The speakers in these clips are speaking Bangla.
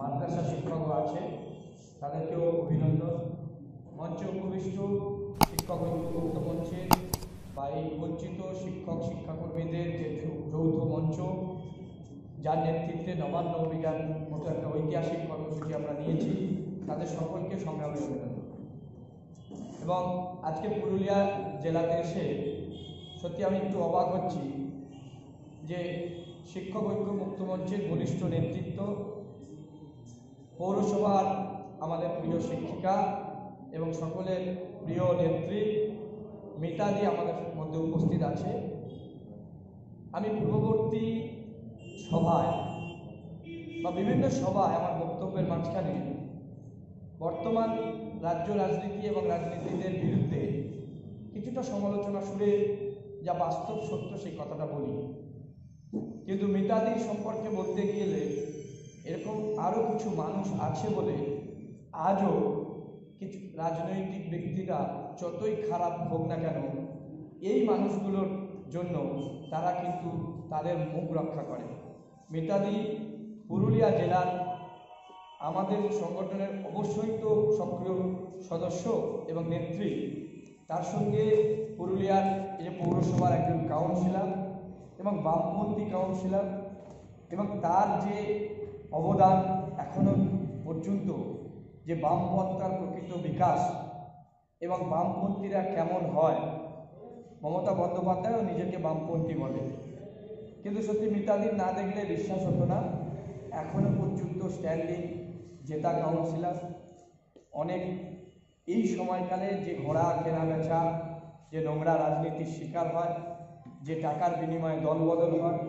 মাদ্রাসা শিক্ষকও আছে, তাদেরকেও অভিনন্দন। মঞ্চে উপবিষ্ট শিক্ষক ঐক্য মঞ্চের বা এই বঞ্চিত শিক্ষক শিক্ষাকর্মীদের যে যৌথ মঞ্চ, যার নেতৃত্বে নবান্ন অভিযান মতো একটা ঐতিহাসিক কর্মসূচি আমরা নিয়েছি, তাদের সকলকে সংগ্রামী অভিনন্দন। এবং আজকে পুরুলিয়া জেলাতে এসে সত্যি আমি একটু অবাক হচ্ছি যে শিক্ষক ঐক্য মুক্ত মঞ্চের বলিষ্ঠ নেতৃত্ব, পৌরসভার আমাদের প্রিয় শিক্ষিকা এবং সকলের প্রিয় নেত্রী মিতাদি আমাদের মধ্যে উপস্থিত আছে। আমি পূর্ববর্তী সভায় বা বিভিন্ন সভায় আমার বক্তব্যের মাঝখানে বর্তমান রাজ্য রাজনীতি এবং রাজনীতিদের বিরুদ্ধে কিছুটা সমালোচনা শুনে যা বাস্তব সত্য সেই কথাটা বলি, কিন্তু মিতাদির সম্পর্কে বলতে গেলে এরকম আরও কিছু মানুষ আছে বলে আজও কিছু রাজনৈতিক ব্যক্তিরা যতই খারাপ হোক না কেন, এই মানুষগুলোর জন্য তারা কিন্তু তাদের মুখ রক্ষা করে। মিতাদি পুরুলিয়া জেলার আমাদের সংগঠনের অবশ্যই তো সক্রিয় সদস্য এবং নেত্রী, তার সঙ্গে পুরুলিয়ার যে পৌরসভার একজন কাউন্সিলর এবং বামপন্থী কাউন্সিলর, এবং তার যে অবদান এখনো পর্যন্ত, যে বামপন্থার প্রকৃত বিকাশ এবং বামপন্থীরা কেমন হয়। মমতা বন্দ্যোপাধ্যায়ও নিজেকে বামপন্থী বলে, কিন্তু সত্যি মিতাদির না দেখলে বিশ্বাস হতো না। এখনো পর্যন্ত স্ট্যান্ডিং জেতা কাউন্সিলর, অনেক এই সময়কালে যে ঘোড়া কেনা বেচা, যে নোংরা রাজনীতির শিকার হয়, যে টাকার বিনিময়ে দলবদল হয়,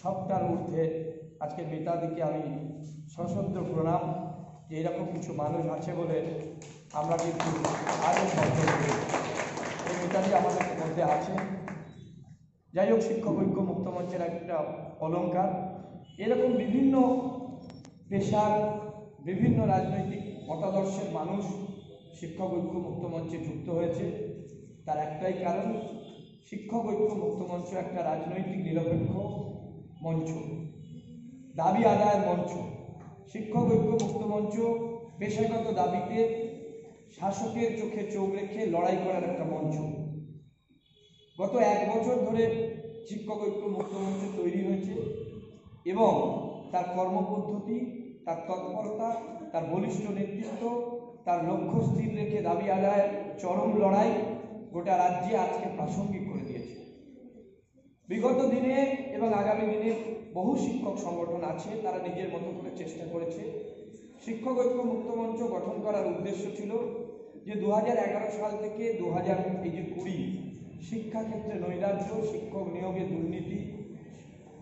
সবটার ঊর্ধ্বে আজকে মিতাদিকে আমি সশ্রদ্ধ প্রণাম যে এরকম কিছু মানুষ আছে বলে আমরা কিন্তু আরও শব্দ করি। এই মিতাদি আমাদের মধ্যে আছে। যাই হোক, শিক্ষক ঐক্য মুক্ত মঞ্চের একটা অলঙ্কার। এরকম বিভিন্ন পেশার বিভিন্ন রাজনৈতিক মতাদর্শের মানুষ শিক্ষক ঐক্য মুক্ত মঞ্চে যুক্ত হয়েছে। তার একটাই কারণ, শিক্ষক ঐক্য মুক্ত মঞ্চ একটা রাজনৈতিক নিরপেক্ষ মঞ্চ, দাবি আদায়ের মঞ্চ। শিক্ষক ঐক্য মুক্ত মঞ্চ পেশাগত দাবিতে শাসকের চোখে চোখ রেখে লড়াই করার একটা মঞ্চ। গত 1 বছর ধরে শিক্ষক ঐক্য মুক্ত মঞ্চ তৈরি হয়েছে এবং তার কর্মপদ্ধতি, তার তৎপরতা, তার বলিষ্ঠ নেতৃত্ব, তার লক্ষ্য স্থির রেখে দাবি আদায়ের চরম লড়াই গোটা রাজ্যে আজকে প্রাসঙ্গিক করে দিয়েছে। বিগত দিনে এবং আগামী দিনে বহু শিক্ষক সংগঠন আছে, তারা নিজের মতো করে চেষ্টা করেছে। শিক্ষক ঐক্য মুক্ত মঞ্চ গঠন করার উদ্দেশ্য ছিল যে 2011 সাল থেকে 2020 শিক্ষাক্ষেত্রে নৈরাজ্য, শিক্ষক নিয়োগে দুর্নীতি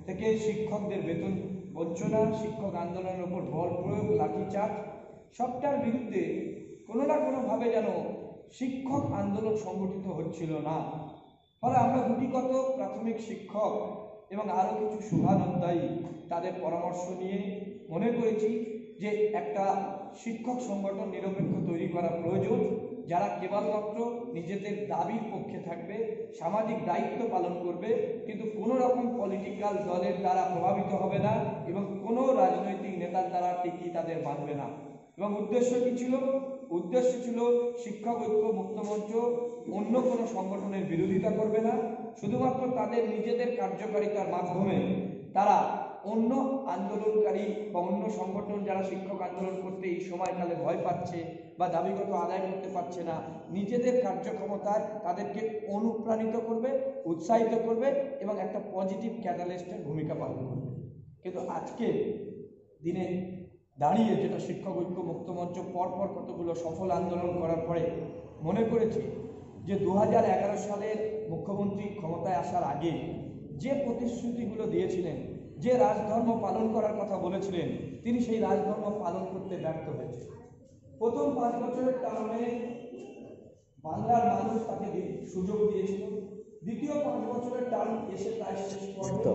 থেকে শিক্ষকদের বেতন বঞ্চনা, শিক্ষক আন্দোলনের উপর বল প্রয়োগ, লাঠিচার্জ, সবটার বিরুদ্ধে কোনো না কোনোভাবে যেন শিক্ষক আন্দোলন সংগঠিত হচ্ছিল না। ফলে আমরা গুটিগত প্রাথমিক শিক্ষক এবং আরও কিছু শুভানুধ্যায়ী তাদের পরামর্শ নিয়ে মনে করেছি যে একটা শিক্ষক সংগঠন নিরপেক্ষ তৈরি করা প্রয়োজন, যারা কেবলমাত্র নিজেদের দাবির পক্ষে থাকবে, সামাজিক দায়িত্ব পালন করবে, কিন্তু কোনো রকম পলিটিক্যাল দলের দ্বারা প্রভাবিত হবে না এবং কোনো রাজনৈতিক নেতার দ্বারা টিকি তাদের বাঁধবে না। এবং উদ্দেশ্য কী ছিল? উদ্দেশ্য ছিল শিক্ষক ঐক্য মুক্ত মঞ্চ অন্য কোনো সংগঠনের বিরোধিতা করবে না, শুধুমাত্র তাদের নিজেদের কার্যকারিতার মাধ্যমে তারা অন্য আন্দোলনকারী বা অন্য সংগঠন যারা শিক্ষক আন্দোলন করতে এই সময়কালে ভয় পাচ্ছে বা দাবিগত আদায় করতে পারছে না, নিজেদের কার্যক্ষমতায় তাদেরকে অনুপ্রাণিত করবে, উৎসাহিত করবে এবং একটা পজিটিভ ক্যাটালিস্টের ভূমিকা পালন করবে। কিন্তু আজকে দিনে দাঁড়িয়ে যেটা শিক্ষক ঐক্য মুক্ত মঞ্চ পরপর কতগুলো সফল আন্দোলন করার পরে মনে করেছি যে 2011 সালের মুখ্যমন্ত্রী ক্ষমতায় আসার আগে যে প্রতিশ্রুতিগুলো দিয়েছিলেন, যে রাজধর্ম পালন করার কথা বলেছিলেন, তিনি সেই রাজধর্ম পালন করতে ব্যর্থ হয়েছে। প্রথম 5 বছরের টার্মে বাংলার মানুষ তাকে সুযোগ দিয়েছিল, দ্বিতীয় 5 বছরের টার্ম এসে প্রায় শেষ পর্যন্ত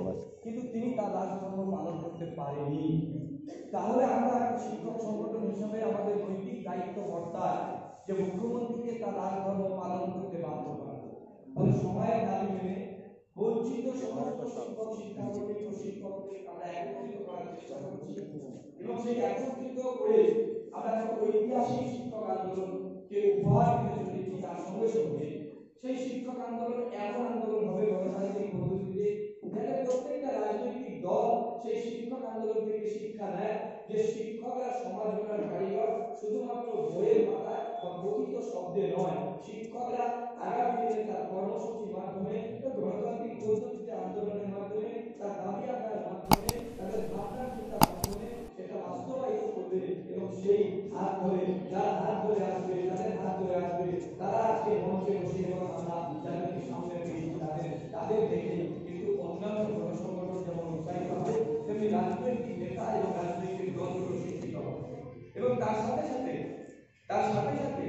কিন্তু তিনি তার রাজধর্ম পালন করতে পারেনি। তাহলে আমরা একটা শিক্ষক সংগঠন হিসাবে আমাদের নৈতিক দায়িত্ব বর্তায় যে মুখ্যমন্ত্রীকে তার রাজধর্ম পালন করতে বাধ্য করা। ফলে সময়ের দাবি মেনে বঞ্চিত সমস্ত শিক্ষক শিক্ষাকর্মী ও শিক্ষকদের আমরা একত্রিত করার চেষ্টা করছি এবং সেই একত্রিত করে আমরা একটা ঐতিহাসিক শিক্ষক আন্দোলনকে উপহার দিতে চলেছি। তার সঙ্গে সঙ্গে সেই শিক্ষক আন্দোলন এমন আন্দোলন হবে গণতান্ত্রিক পদ্ধতিতে, যাতে প্রত্যেকটা রাজনৈতিক দল সেই শিক্ষক আন্দোলন থেকে শিক্ষা নেয় যে শিক্ষকরা সমাজ গড়ার কারিগর, শুধুমাত্র বইয়ের পাতায় বা কথিত শব্দে নয়। শিক্ষকরা আগামী দিনে তার কর্মসূচির মাধ্যমে, গণতান্ত্রিক পদ্ধতিতে আন্দোলনের মাধ্যমে, তার দাবি আদায়ের মাধ্যমে, তাদের ভাবনা চিন্তার মাধ্যমে সেটা বাস্তবায়িত করবে। এবং সেই হাত ধরে যারা হাত ধরে আসবে, তাদের হাত ধরে আসবে, তারা আজকে মঞ্চে বসে এবং আমরা যাদেরকে সামনে পেয়েছি তাদের দেখে কিন্তু অন্যান্য গণসংগঠন যেমন উৎসাহিত হবে, তেমনি রাজনৈতিক নেতা এবং রাজনৈতিক দলগুলো শিক্ষিত হবে। এবং তার সাথে সাথে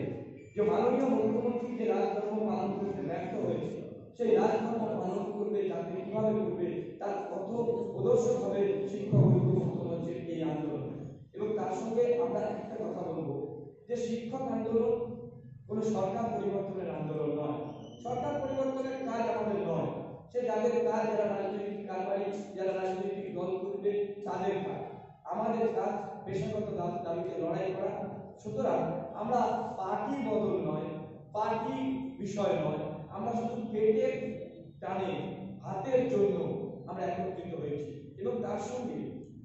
যে মাননীয় মুখ্যমন্ত্রী যে রাজধর্ম পালন করতে ব্যর্থ হয়েছে, সেই রাজধর্ম পালন করবে যাতে কিভাবে করবে তার পথ প্রদর্শক হবে শিক্ষক ঐক্য মঞ্চের এই আন্দোলন। এবং তার সঙ্গে আমরা একটা কথা বলবো যে শিক্ষক আন্দোলন কোনো সরকার পরিবর্তনের আন্দোলন নয়। সরকার পরিবর্তনের কাজ আমাদের নয়, সে যাদের কাজ, যারা রাজনৈতিক কারবারি, যারা রাজনৈতিক দল করবে তাদের কাজ। আমাদের কাজ পেশাগত দাবিতে লড়াই করা। সুতরাং আমরা পার্টি বদল নয়, পার্টি বিষয় নয়, আমরা শুধু পেটের টানে হাতের জন্য আমরা একত্রিত হয়েছি। এবং তার সঙ্গে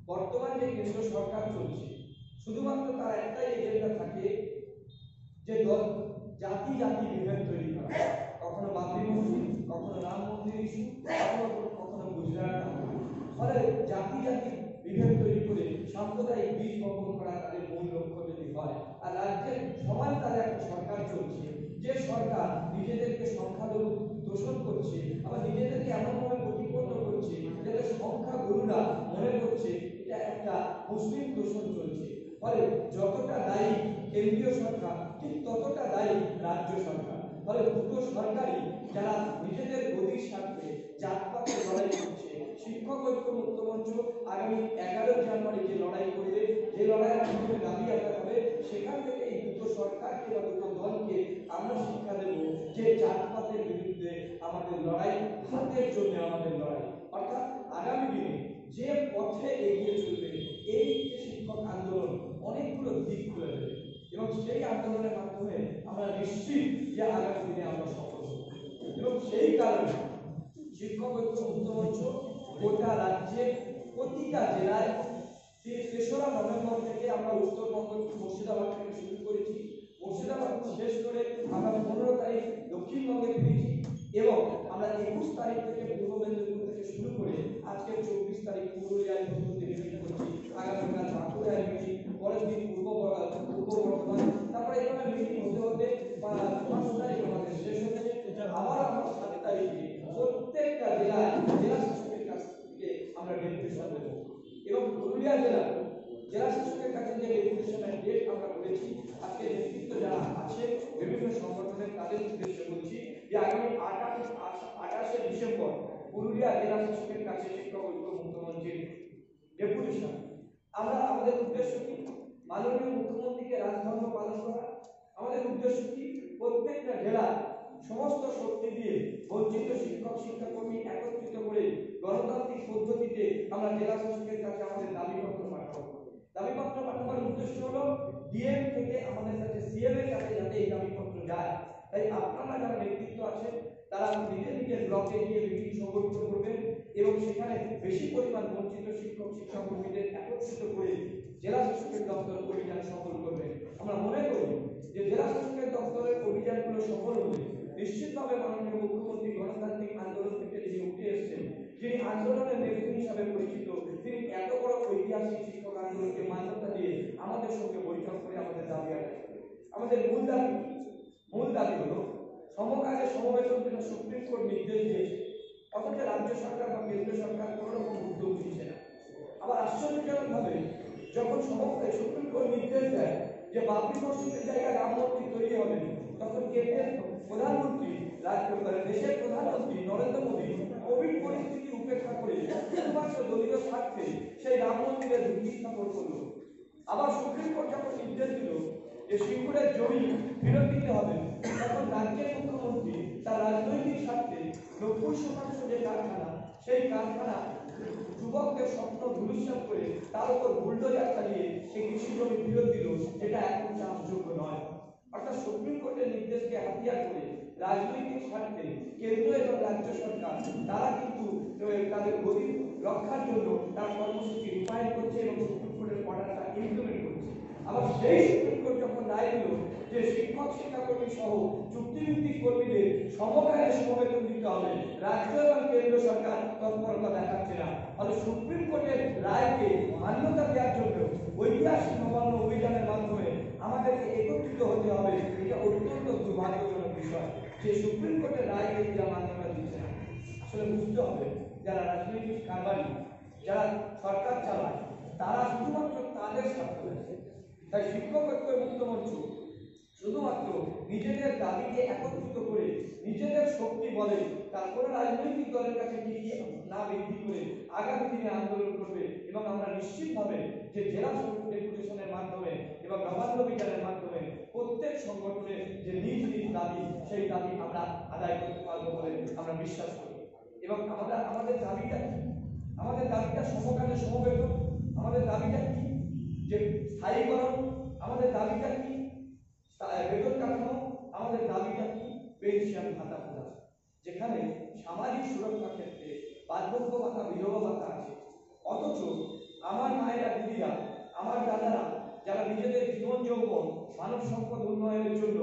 বর্তমান যে কেন্দ্র সরকার চলছে, শুধুমাত্র তার একটাই এজেন্ডা থাকে যে জাতি বিভেদ তৈরি করা। কখনো বাবরি মসজিদ, কখনো রাম মন্দির ইস্যু, কখনো গুজরাট। ফলে জাতি বিভেদ তৈরি করে সাম্প্রদায়িক বীজ বপন করা তাদের মূল লক্ষ্য যদি হয়। আর রাজ্যের সমাজ তাদের একটা সরকার চলছে, যে সরকার নিজেদেরকে সংখ্যালঘু দোষণ করছে, আবার নিজেদেরকে এমনভাবে প্রতিপন্ন করছে যাতে সংখ্যাগুরুরা মনে করছে এটা একটা মুসলিম দোষণ চলছে। ফলে যতটা দায়ী কেন্দ্রীয় সরকার, ঠিক ততটা দায়ী রাজ্য সরকার। ফলে দুটো সরকারই যারা নিজেদের গদির স্বার্থে জাতপাতের লড়াই করছে। শিক্ষক ঐক্য মুক্ত মঞ্চ আগামী 11 জানুয়ারি যে লড়াই করবে, যে লড়াইয়ের মাধ্যমে দাবি আদায় হবে, সেখান থেকে এই দুটো সরকারকে বা দুটো দলকে আমরা শিক্ষা দেব যে জাতপাতের বিরুদ্ধে আমাদের লড়াই, ভাতের জন্য আমাদের লড়াই। অর্থাৎ আগামী দিনে যে পথে এগিয়ে চলবে এই যে শিক্ষক আন্দোলন অনেকগুলো দিক খুলে দেবে। এবং সেই আন্দোলনের মাধ্যমে আমরা নিশ্চিত যে আগামী দিনে আমরা সফল হব। এবং সেই কারণে শিক্ষক ঐক্য মুক্ত মঞ্চ গোটা রাজ্যের প্রতিটা জেলায় 3রা নভেম্বর থেকে আমরা উত্তরবঙ্গ মুর্শিদাবাদ থেকে শুরু করেছি। মুর্শিদাবাদ শেষ করে আমরা 15 তারিখ দক্ষিণবঙ্গে ফিরেছি এবং আমরা 21 তারিখ থেকে পূর্ব মেদিনীপুর থেকে শুরু করে আজকে 24 তারিখ পুরুলিয়ায় প্রস্তুতি মিটিং করছি। আগামীকাল বাঁকুড়ায় মিটিং, পরের দিন পূর্ব বর্ধমান, তারপরে এখানে মিটিং হতে হতে 5 তারিখ আমাদের শেষ হচ্ছে। আবার আমরা 7 তারিখে প্রত্যেকটা জেলায় জেলা শাসকের কাছ থেকে আমরা ডেপুটেশন দেব। এবং পুরুলিয়া জেলা শাসকের কাছে যে ডেপুটেশনের ডেট আমরা করেছি, আজকে নেতৃত্ব যারা আছে বিভিন্ন সংগঠনের তাদের উদ্দেশ্যে বলছি যে আগামী 28শে ডিসেম্বর পুরুলিয়া জেলা শাসকের কাছে শিক্ষক ঐক্য মুক্ত মঞ্চের ডেপুটেশন। আমরা আমাদের উদ্দেশ্য কি? মাননীয় মুখ্যমন্ত্রীকে রাজধর্ম পালন করা। আমাদের উদ্দেশ্য কি? প্রত্যেকটা জেলায় সমস্ত শক্তি দিয়ে বঞ্চিত শিক্ষক শিক্ষাকর্মী একত্রিত করে গণতান্ত্রিক পদ্ধতিতে আমরা জেলা শাসকের কাছে আমাদের দাবিপত্র পাঠাবো। দাবিপত্র পাঠাবার উদ্দেশ্য হলো ডিএম থেকে আমাদের কাছে সিএম এর কাছে যাতে এই দাবিপত্র যায়। তাই আপনারা যারা নেতৃত্ব আছেন তারা নিজের ব্লকে গিয়ে মিটিং সংগঠিত করবেন এবং সেখানে বেশি পরিমাণ বঞ্চিত শিক্ষক শিক্ষাকর্মীদের একত্রিত করে জেলা শাসকের দপ্তর অভিযান সফল করবেন। আমরা মনে করি যে জেলা শাসকের দপ্তরের অভিযানগুলো সফল হলে নিশ্চিতভাবে মাননীয় মুখ্যমন্ত্রী গণতান্ত্রিক আন্দোলন থেকে যিনি উঠে এসেছেন, যিনি আন্দোলনের নেত্রী হিসাবে পরিচিত, তিনি এত বড় ঐতিহাসিক শিক্ষক আন্দোলনকে মান্যতা দিয়ে আমাদের সঙ্গে বৈঠক করে আমাদের দাবি আদায় করবে। আমাদের মূল দাবি হলো সমকাজে সমবেতন যেটা সুপ্রিম কোর্ট নির্দেশ দিয়েছে, অথচ রাজ্য সরকার বা কেন্দ্র সরকার কোনো রকম উদ্যোগ নিচ্ছে না। আবার আশ্চর্যজনকভাবে যখন সুপ্রিম কোর্ট নির্দেশ দেয় যে বাবরি মসজিদের জায়গায় রাম মন্দির তৈরি হবে, তখন কেন্দ্রের প্রধানমন্ত্রী দেশের প্রধানমন্ত্রী নরেন্দ্র মোদী কোভিড পরিস্থিতি উপেক্ষা করে শুধুমাত্র দলীয় স্বার্থে সেই রাম মন্দিরের ভিত্তি স্থাপন করলো। আবার সুপ্রিম কোর্ট যখন নির্দেশ দিল যে সিঙ্গুরের জমি ফেরত দিতে হবে, তখন রাজ্যের মুখ্যমন্ত্রী তার রাজনৈতিক স্বার্থে 90% যে কারখানা, সেই কারখানা যুবকদের স্বপ্ন ধূলিসাৎ করে তার উপর বুলডোজার চালিয়ে সেই কৃষি জমি ফেরত দিল, যেটা এখন চাষযোগ্য নয়। অর্থাৎ সুপ্রিম কোর্টের নির্দেশকে হাতিয়ার করে রাজনৈতিক স্বার্থে কেন্দ্র এবং রাজ্য সরকার তারা কিন্তু তাদের গরিব রক্ষার জন্য তার কর্মসূচি রূপায়ণ করছে এবং সুপ্রিম কোর্টের অর্ডারটা ইমপ্লিমেন্ট করছে। আবার সেই সুপ্রিম কোর্ট যখন রায় দিল যে শিক্ষক শিক্ষাকর্মী সহ চুক্তিভিত্তিক কর্মীদের সমকালীন সমবেতন দিতে হবে, রাজ্য এবং কেন্দ্র সরকার তৎপরতা দেখাচ্ছে না। ফলে সুপ্রিম কোর্টের রায়কে মান্যতা দেওয়ার জন্য ঐতিহাসিক নবান্ন অভিযানের মাধ্যমে আমাদেরকে একত্রিত হতে হবে। এটা অত্যন্ত দুর্ভাগ্যজনক বিষয় যে সুপ্রিম কোর্টের রায়কে এরা মান্যতা দিচ্ছে না। আসলে বুঝতে হবে, যারা রাজনৈতিক কারবারি, যারা সরকার চালায়, তারা শুধুমাত্র তাদের স্বার্থ দেখে। তাই শিক্ষক ঐক্য মুক্ত মঞ্চ শুধুমাত্র নিজেদের দাবিকে একত্রিত করে নিজেদের শক্তি বলে তার কোনো রাজনৈতিক দলের কাছে টিকিয়ে না বৃদ্ধি করে আগামী দিনে আন্দোলন করবে। এবং আমরা নিশ্চিতভাবে যে জেলা ডেপুটেশনের মাধ্যমে এবং নবান্ন অভিযানের মাধ্যমে প্রত্যেক সংগঠনের যে নিজ নিজ দাবি, সেই দাবি আমরা আদায় করতে পারবো বলে আমরা বিশ্বাস করি। এবং আমাদের দাবিটা কি? আমাদের দাবিটা সমকালীন সমবেতন। আমাদের দাবিটা কি? যে স্থায়ীকরণ। আমাদের দাবিটা কি? বেতন কাঠামো। আমাদের দাবিটা কি? পেনশন ভাতা প্রদান। যেখানে সামাজিক সুরক্ষা ক্ষেত্রে বার্ধক্য ভাতা, বিধবা ভাতা আছে, অথচ আমার মায়েরা, দিদিরা, আমার দাদারা যারা নিজেদের জীবন যৌবন মানব সম্পদ উন্নয়নের জন্য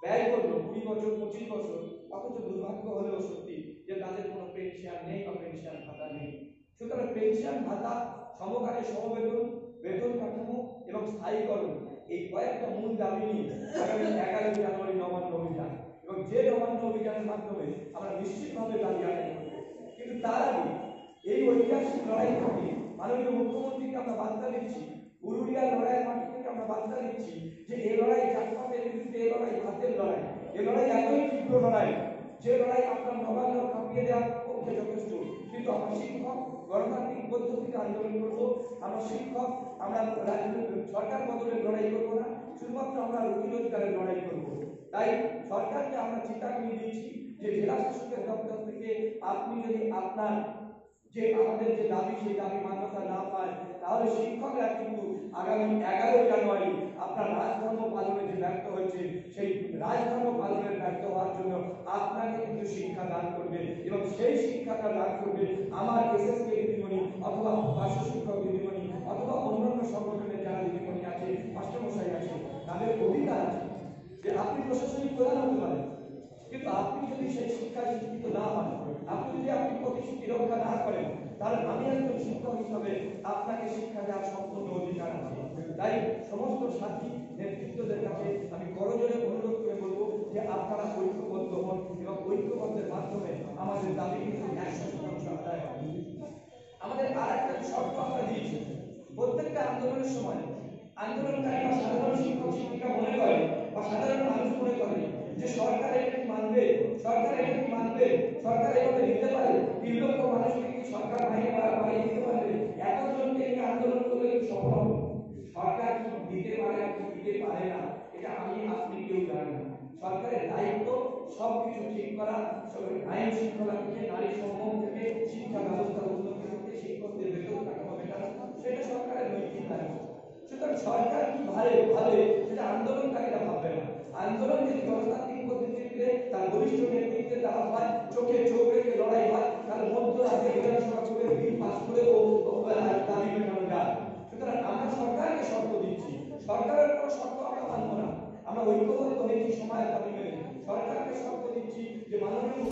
ব্যয় করলো 20 বছর 25 বছর, অথচ দুর্ভাগ্য হলেও সত্যি যে তাদের কোনো পেনশন নেই বা পেনশন ভাতা নেই। সুতরাং পেনশন ভাতা, সমকালীন সমবেতন, বেতন কাঠামো এবং স্থায়ীকরণ, এই কয়েকটা মূল দাবি নিয়ে আগামী 11 জানুয়ারি নবান্ন অভিযান, এবং যে নবান্ন অভিযানের মাধ্যমে আমরা নিশ্চিতভাবে দাবি আদায় করব। কিন্তু তার আগে এই ঐতিহাসিক লড়াই থেকে মাননীয় মুখ্যমন্ত্রীকে আমরা বার্তা দিচ্ছি, পুরুলিয়ার লড়াইয়ের মাঠ থেকে আমরা বার্তা দিচ্ছি যে এই লড়াই জাতপাতের বিরুদ্ধে, এই লড়াই ভাতের লড়াই, এই লড়াই এতই তীব্র লড়াই যে লড়াই আপনার নবান্ন কাঁপিয়ে দেওয়ার পক্ষে যথেষ্ট। কিন্তু আমরা শিক্ষক গণতান্ত্রিক পদ্ধতিতে আন্দোলন করবো। আমরা শিক্ষক, আমরা সরকার বদলের লড়াই করবো না, শুধুমাত্র আমরা রুটি রোজগারের লড়াই করবো। তাই সরকারকে আমরা চেতাবনী দিয়েছি যে জেলা শাসকের দপ্তর থেকে আপনি যদি আপনার যে আমাদের যে দাবি, সেই দাবি মান্যতা না পায়, তাহলে শিক্ষকরা কিন্তু আগামী 11 জানুয়ারি আপনার রাজধর্ম পালনে যে ব্যর্থ হয়েছে, সেই রাজধর্ম পালনের ব্যর্থ হওয়ার জন্য আপনাকে কিন্তু শিক্ষা দান করবে। এবং সেই শিক্ষাটা দান করবে আমার এসএসকে দিদিমণি অথবা পার্শ্ব শিক্ষক দিদিমণি অথবা অন্যান্য সংগঠনের যারা দিদিমণি আছে, মাস্টারমশাই আছে, তাদের অধিকার আছে যে আপনি প্রশাসনিক প্রধান হতে পারেন, কিন্তু আপনি যদি সেই শিক্ষায় শিক্ষিত না হন, আপনি যদি আপনি প্রতিশ্রুতি রক্ষা না করেন, তাহলে আমি একজন শিক্ষক হিসাবে আপনাকে শিক্ষা দেওয়ার সম্পূর্ণ অধিকার আছে। তাই সমস্ত সাথী নেতৃত্বদের কাছে আমি করজোরে অনুরোধ করে বলবো যে আপনারা ঐক্যবদ্ধ হন এবং ঐক্যবদ্ধের মাধ্যমে আমাদের দাবি কিন্তু 100% আদায় হবে। আমাদের আর একটা শর্ত আমরা দিয়েছি, প্রত্যেকটা আন্দোলনের সময় আন্দোলনকারী বা সাধারণ শিক্ষক শিক্ষিকা মনে করে বা সাধারণ মানুষ মনে করে যে সরকার এটা মানবে, সরকার এটা মানবে, সরকার এভাবে নিতে পারে, 3 লক্ষ মানুষকে কি সরকার বাইরে দিতে পারবে, এতজনকে নিয়ে আন্দোলন করলে সফল হবে? সরকার কি দিতে পারে কি দিতে পারে না, এটা আমি আপনি কেউ জানি না। সরকারের দায়িত্ব সবকিছু ঠিক করা, আইন শৃঙ্খলা থেকে, নারী সম্মান থেকে, শিক্ষা ব্যবস্থা উন্নতি থেকে, শিক্ষকদের বেতন কাঠামো মেটানো, সেটা সরকারের নৈতিক দায়িত্ব। সুতরাং সরকার কি ভাবে সেটা আন্দোলনকারীরা ভাববে না। আন্দোলন যদি গণতান্ত্রিক পদ্ধতিতে তার বরিষ্ঠ নেতৃত্বে দেওয়া হয়, চোখে চোখ রেখে লড়াই হয়, তাহলে মধ্যরাতে বিধানসভা করে বিল পাস করে দাবি মেটানো যায়। সুতরাং আমরা সরকারকে শর্ত দিচ্ছি, সরকারের কোনো শর্ত আমরা মানব না। আমরা ঐক্যবদ্ধ হয়েছি সময়ের দাবি মেনে, সরকারকে শর্ত দিচ্ছি যে মাননীয়